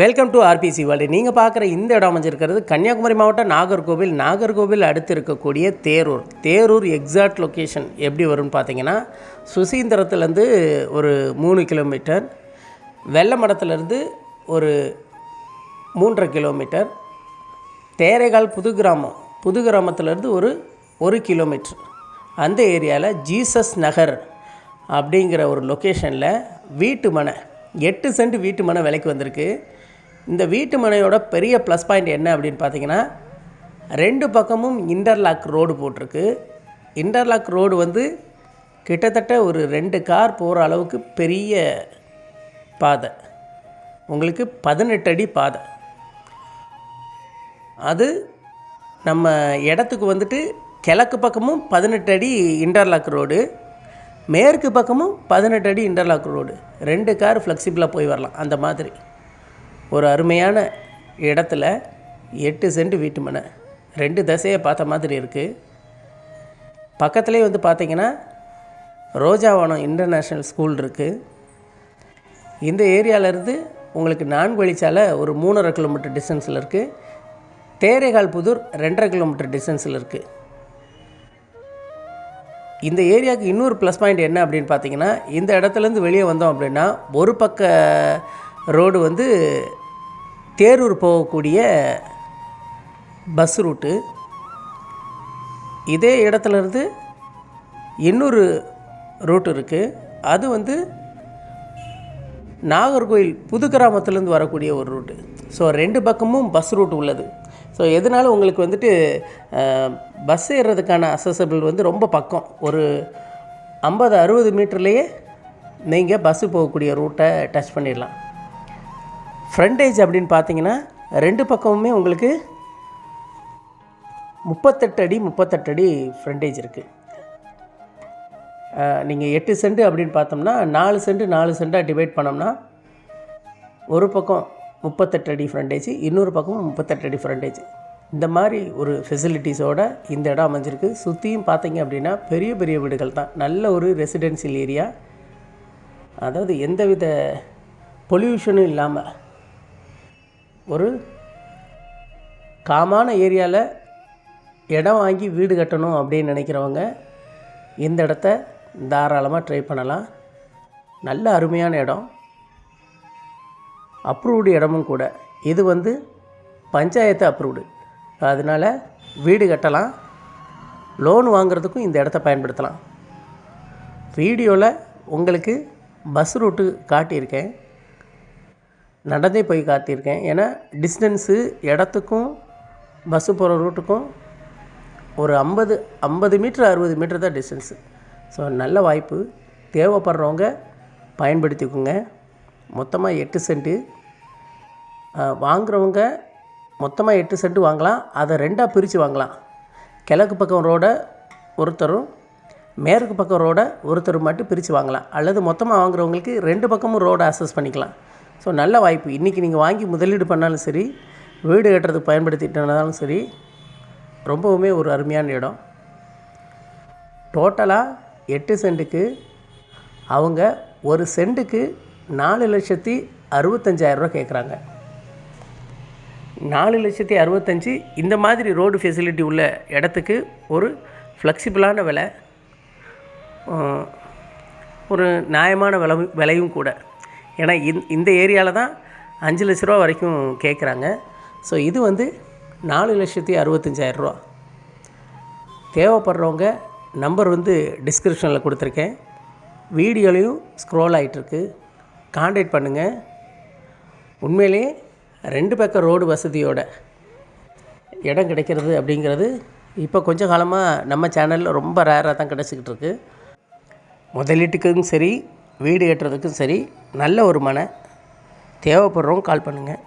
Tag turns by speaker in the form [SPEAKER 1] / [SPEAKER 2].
[SPEAKER 1] Welcome to RBC world. நீங்கள் பார்க்குற இந்த இடம் அமைஞ்சிருக்கிறது கன்னியாகுமரி மாவட்டம் நாகர்கோவில் அடுத்து இருக்கக்கூடிய தேரூர் எக்ஸாக்ட் லொக்கேஷன் எப்படி வரும்னு பார்த்தீங்கன்னா, சுசீந்திரத்துலேருந்து ஒரு 3 கிலோமீட்டர், வெள்ளமடத்துலேருந்து ஒரு 3.5 கிலோமீட்டர், தேரைகால் புது கிராமத்துலேருந்து ஒரு 1 கிலோமீட்டர், அந்த ஏரியாவில் ஜீசஸ் நகர் அப்படிங்கிற ஒரு லொக்கேஷனில் வீட்டு மனை 8 சென்ட் வீட்டு மனை விலைக்கு வந்திருக்கு. இந்த வீட்டு மனையோட பெரிய ப்ளஸ் பாயிண்ட் என்ன அப்படின்னு பார்த்தீங்கன்னா, 2 பக்கமும் இன்டர்லாக் ரோடு போட்டிருக்கு. இன்டர்லாக் ரோடு வந்து கிட்டத்தட்ட ஒரு 2 கார் போகிற அளவுக்கு பெரிய பாதை, உங்களுக்கு 18 அடி பாதை. அது நம்ம இடத்துக்கு வந்துட்டு கிழக்கு பக்கமும் 18 அடி இன்டர்லாக் ரோடு, மேற்கு பக்கமும் 18 அடி இன்டர்லாக் ரோடு. 2 கார் ஃப்ளெக்சிபிளாக போய் வரலாம். அந்த மாதிரி ஒரு அருமையான இடத்துல 8 சென்ட் வீட்டு மனை, 2 திசையை பார்த்த மாதிரி இருக்குது. பக்கத்துலேயே வந்து பார்த்திங்கன்னா ரோஜாவனம் இன்டர்நேஷ்னல் ஸ்கூல் இருக்குது. இந்த ஏரியாவிலேருந்து உங்களுக்கு 4 வழிச்சாலை ஒரு 3.5 கிலோமீட்டர் டிஸ்டன்ஸில் இருக்குது. தேரைகால் புதூர் 2.5 கிலோமீட்டர் டிஸ்டன்ஸில் இருக்குது. இந்த ஏரியாவுக்கு இன்னொரு ப்ளஸ் பாயிண்ட் என்ன அப்படின்னு பார்த்தீங்கன்னா, இந்த இடத்துலேருந்து வெளியே வந்தோம் அப்படின்னா ஒரு பக்க ரோடு வந்து தேரூர் போகக்கூடிய பஸ் ரூட்டு. இதே இடத்துலேருந்து இன்னொரு ரூட் இருக்குது, அது வந்து நாகர்கோவில் புது கிராமத்துலேருந்து வரக்கூடிய ஒரு ரூட்டு. ஸோ 2 பக்கமும் பஸ் ரூட் உள்ளது. ஸோ எதனால உங்களுக்கு வந்துட்டு பஸ் ஏறுறதுக்கான அக்சசபிள் வந்து ரொம்ப பக்கம், ஒரு 50-60 மீட்டர்லேயே நீங்கள் பஸ்ஸு போகக்கூடிய ரூட்டை டச் பண்ணிடலாம். ஃப்ரண்டேஜ் அப்படின்னு பார்த்தீங்கன்னா 2 பக்கமுமே உங்களுக்கு 38 அடி ஃப்ரண்டேஜ் இருக்குது. நீங்கள் 8 சென்ட் அப்படின்னு பார்த்தோம்னா 4 சென்ட்டாக டிவைட் பண்ணோம்னா ஒரு பக்கம் 38 அடி ஃப்ரண்டேஜ், இன்னொரு பக்கமும் 38 அடி ஃப்ரண்டேஜ். இந்த மாதிரி ஒரு ஃபெசிலிட்டிஸோடு இந்த இடம் அமைஞ்சிருக்கு. சுற்றியும் பார்த்தீங்க அப்படின்னா பெரிய பெரிய வீடுகள் தான். நல்ல ஒரு ரெசிடென்சியல் ஏரியா, அதாவது எந்தவித பொல்யூஷனும் இல்லாமல் ஒரு காமான ஏரியாவில் இடம் வாங்கி வீடு கட்டணும் அப்படின்னு நினைக்கிறவங்க இந்த இடத்த தாராளமாக ட்ரை பண்ணலாம். நல்ல அருமையான இடம், அப்ரூவ்டு இடமும் கூட. இது வந்து பஞ்சாயத்து அப்ரூவ்டு, அதனால் வீடு கட்டலாம், லோன் வாங்குறதுக்கும் இந்த இடத்த பயன்படுத்தலாம். வீடியோவில் உங்களுக்கு பஸ் ரூட்டு காட்டியிருக்கேன், நடந்தே போய் காட்டியிருக்கேன். ஏன்னா டிஸ்டன்ஸு இடத்துக்கும் பஸ்ஸு போகிற ரூட்டுக்கும் ஒரு 50 மீட்டர் 60 மீட்டர் தான் டிஸ்டன்ஸு. ஸோ நல்ல வாய்ப்பு, தேவைப்படுறவங்க பயன்படுத்திக்கோங்க. மொத்தமாக 8 சென்ட்டு வாங்குகிறவங்க மொத்தமாக 8 சென்ட் வாங்கலாம். அதை 2ஆக பிரித்து வாங்கலாம். கிழக்கு பக்கம் ரோடை ஒருத்தரும் மேற்கு பக்கம் ரோடை ஒருத்தர் மட்டும் பிரித்து வாங்கலாம். அல்லது மொத்தமாக வாங்குகிறவங்களுக்கு 2 பக்கமும் ரோடை அக்சஸ் பண்ணிக்கலாம். ஸோ நல்ல வாய்ப்பு. இன்றைக்கி நீங்கள் வாங்கி முதலீடு பண்ணாலும் சரி, வீடு கட்டுறதுக்கு பயன்படுத்திட்டனாலும் சரி, ரொம்பவுமே ஒரு அருமையான இடம். டோட்டலாக 8 சென்ட்டுக்கு அவங்க ஒரு சென்ட்டுக்கு 4,65,000 கேட்குறாங்க. 4,65,000 இந்த மாதிரி ரோடு ஃபெசிலிட்டி உள்ள இடத்துக்கு ஒரு ஃப்ளெக்சிபிளான விலை, ஒரு நியாயமான விலையும் கூட. ஏன்னா இந்த ஏரியாவில் தான் 5 லட்ச ரூபா வரைக்கும் கேட்குறாங்க. ஸோ இது வந்து 4,65,000 தேவைப்படுறவங்க நம்பர் வந்து டிஸ்கிரிப்ஷனில் கொடுத்துருக்கேன், வீடியோலையும் ஸ்க்ரோல் ஆகிட்டுருக்கு, கான்டாக்ட் பண்ணுங்கள். உண்மையிலே 2 பக்கம் ரோடு வசதியோட இடம் கிடைக்கிறது அப்படிங்கிறது இப்போ கொஞ்சம் காலமாக நம்ம சேனலில் ரொம்ப ரேராக தான் கிடச்சிக்கிட்டு இருக்குது. முதலீட்டுக்கும் சரி, வீடு கட்டுறதுக்கும் சரி, நல்ல ஒரு மனை. தேவைப்படுறவங்க கால் பண்ணுங்கள்.